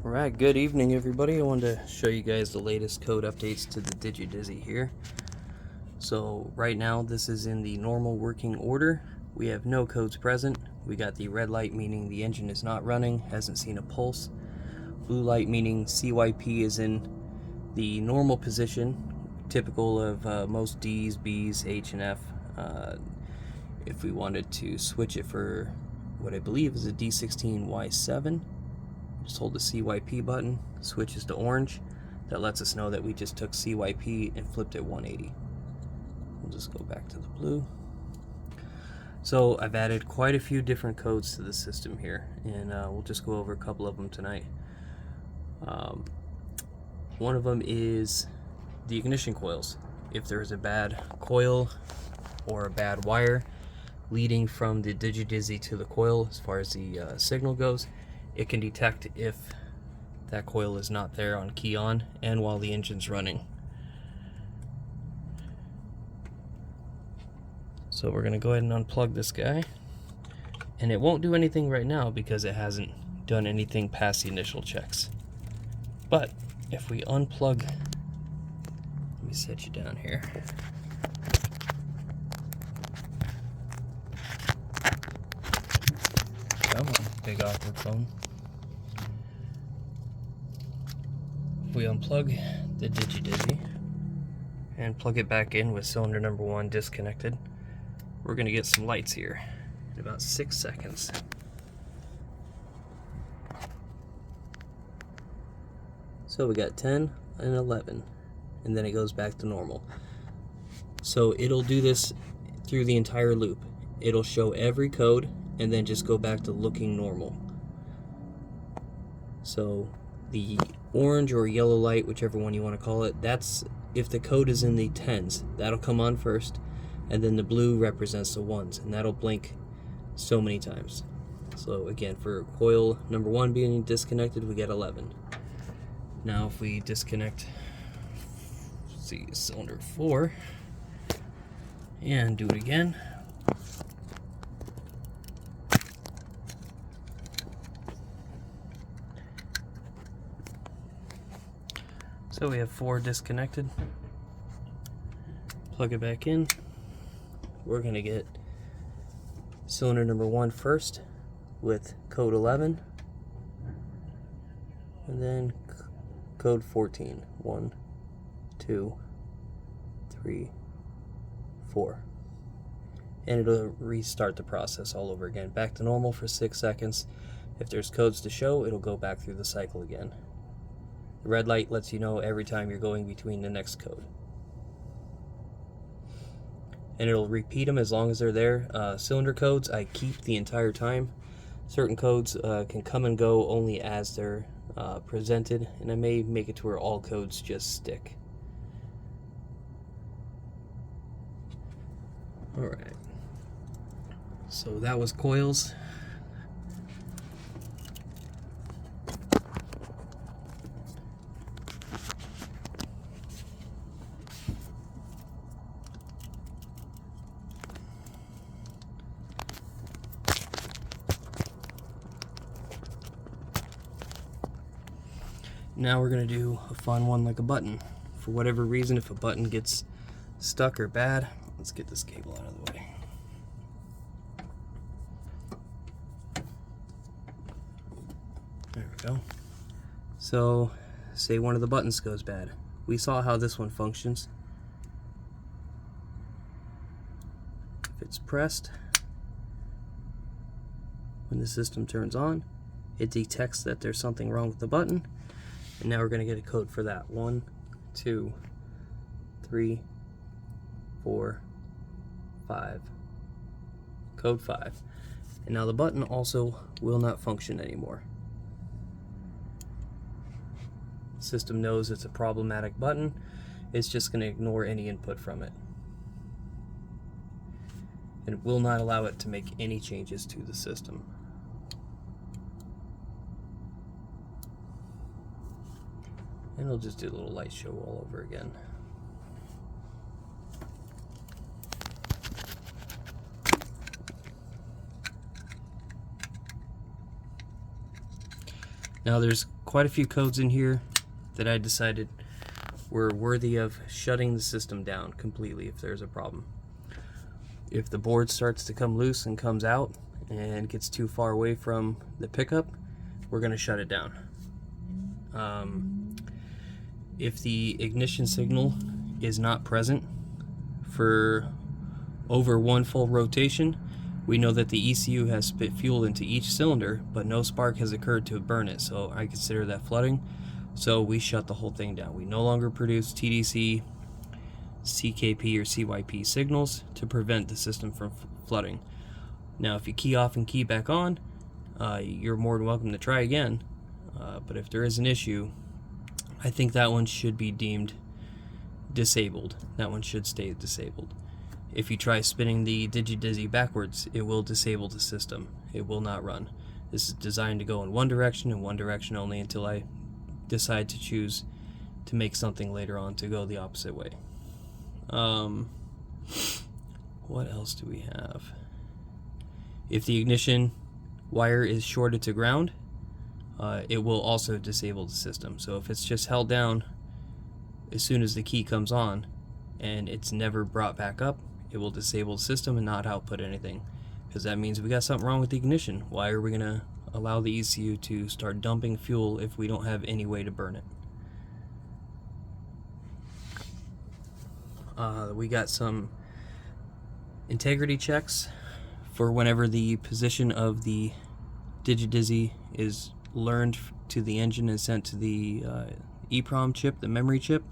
Alright, good evening everybody. I wanted to show you guys the latest code updates to the Digi here. So right now this is in the normal working order. We have no codes present. We got the red light meaning the engine is not running, hasn't seen a pulse. Blue light meaning CYP is in the normal position, typical of most D's, B's, H, and F. If we wanted to switch it for what I believe is a D16Y7, just hold the CYP button, switches to orange. That lets us know that we just took CYP and flipped it 180. We'll just go back to the blue. So I've added quite a few different codes to the system here, and we'll just go over a couple of them tonight. One of them is the ignition coils. If there's a bad coil or a bad wire leading from the Digi to the coil as far as the signal goes, it can detect if that coil is not there on key on and while the engine's running. So we're going to go ahead and unplug this guy, and it won't do anything right now because it hasn't done anything past the initial checks. But if we unplug, let me set you down here. Come on, big awkward phone. If we unplug the Digi and plug it back in with cylinder number 1 disconnected, we're going to get some lights here in about 6 seconds. So we got 10 and 11, and then it goes back to normal. So it'll do this through the entire loop. It'll show every code and then just go back to looking normal. So the orange or yellow light, whichever one you want to call it, that's if the code is in the 10s. That'll come on first, and then the blue represents the 1s, and that'll blink so many times. So again, for coil number 1 being disconnected, we get 11. Now if we disconnect, let's see, cylinder 4 and do it again, so we have 4 disconnected. Plug it back in. We're going to get cylinder number 1 first with code 11, and then code 14. 1, 2, 3, 4. And it'll restart the process all over again. Back to normal for 6 seconds. If there's codes to show, it'll go back through the cycle again. The red light lets you know every time you're going between the next code. And it'll repeat them as long as they're there. Cylinder codes I keep the entire time. Certain codes can come and go only as they're presented, and I may make it to where all codes just stick. Alright, so that was coils. Now we're going to do a fun one like a button. For whatever reason, if a button gets stuck or bad, let's get this cable out of the way. There we go. So, say one of the buttons goes bad. We saw how this one functions. If it's pressed, when the system turns on, it detects that there's something wrong with the button. And now we're going to get a code for that. 1, 2, 3, 4, 5. Code 5. And now the button also will not function anymore. The system knows it's a problematic button. It's just going to ignore any input from it. And it will not allow it to make any changes to the system. And it'll just do a little light show all over again. Now there's quite a few codes in here that I decided were worthy of shutting the system down completely if there's a problem. If the board starts to come loose and comes out and gets too far away from the pickup, we're going to shut it down. If the ignition signal is not present for over one full rotation, we know that the ECU has spit fuel into each cylinder, but no spark has occurred to burn it, so I consider that flooding. So we shut the whole thing down. We no longer produce TDC, CKP, or CYP signals to prevent the system from flooding. Now if you key off and key back on, you're more than welcome to try again, but if there is an issue, I think that one should be deemed disabled. That one should stay disabled. If you try spinning the DigiDizzy backwards, it will disable the system. It will not run. This is designed to go in one direction and one direction only until I decide to choose to make something later on to go the opposite way. What else do we have? If the ignition wire is shorted to ground, it will also disable the system. So if it's just held down as soon as the key comes on and it's never brought back up, it will disable the system and not output anything, because that means we got something wrong with the ignition. Why are we going to allow the ECU to start dumping fuel if we don't have any way to burn it? We got some integrity checks for whenever the position of the DigiDizzy is learned to the engine and sent to the EEPROM chip, the memory chip.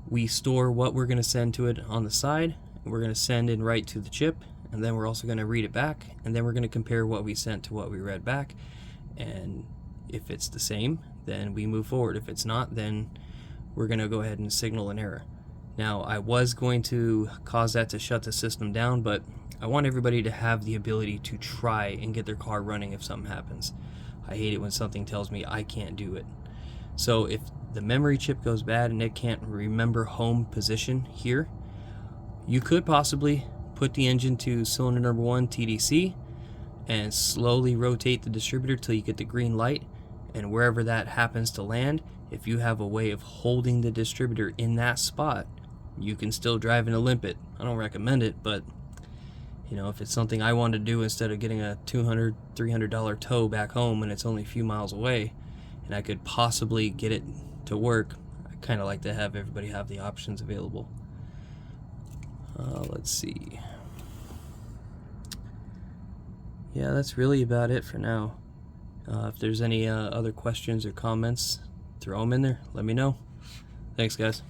We store what we're going to send to it on the side, and we're going to send and write to the chip, and then we're also going to read it back, and then we're going to compare what we sent to what we read back, and if it's the same, then we move forward. If it's not, then we're going to go ahead and signal an error. Now, I was going to cause that to shut the system down, but I want everybody to have the ability to try and get their car running if something happens. I hate it when something tells me I can't do it. So if the memory chip goes bad and it can't remember home position here, you could possibly put the engine to cylinder number 1 TDC and slowly rotate the distributor till you get the green light, and wherever that happens to land, if you have a way of holding the distributor in that spot, you can still drive and limp it. I don't recommend it, but you know, if it's something I want to do instead of getting a $200, $300 tow back home and it's only a few miles away, and I could possibly get it to work, I kind of like to have everybody have the options available. Let's see. Yeah, that's really about it for now. If there's any other questions or comments, throw them in there. Let me know. Thanks, guys.